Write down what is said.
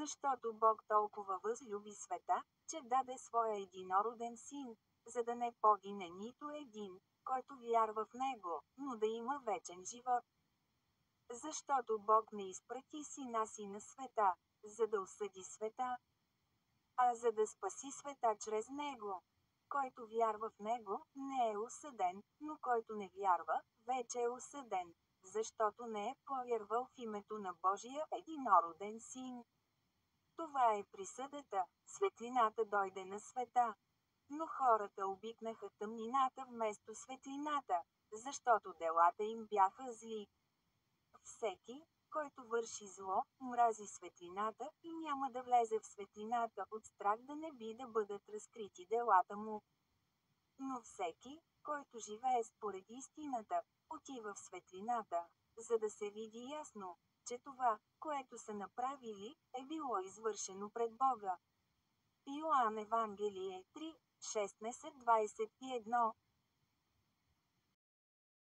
Защото Бог толкова възлюби света, че даде своя единороден син, за да не погине нито един, който вярва в него, но да има вечен живот. Защото Бог не изпрати сина си на света, за да осъди света, а за да спаси света чрез него. Който вярва в него, не е осъден, но който не вярва, вече е осъден, защото не е повярвал в името на Божия единороден син. Това е присъдата, светлината дойде на света. Но хората обикнаха тъмнината вместо светлината, защото делата им бяха зли. Всеки, който върши зло, мрази светлината и няма да влезе в светлината от страх да не би да бъдат разкрити делата му. Но всеки, който живее според истината, отива в светлината, за да се види ясно, че това, което са направили, е било извършено пред Бога. Йоан Евангелие 3, 16-21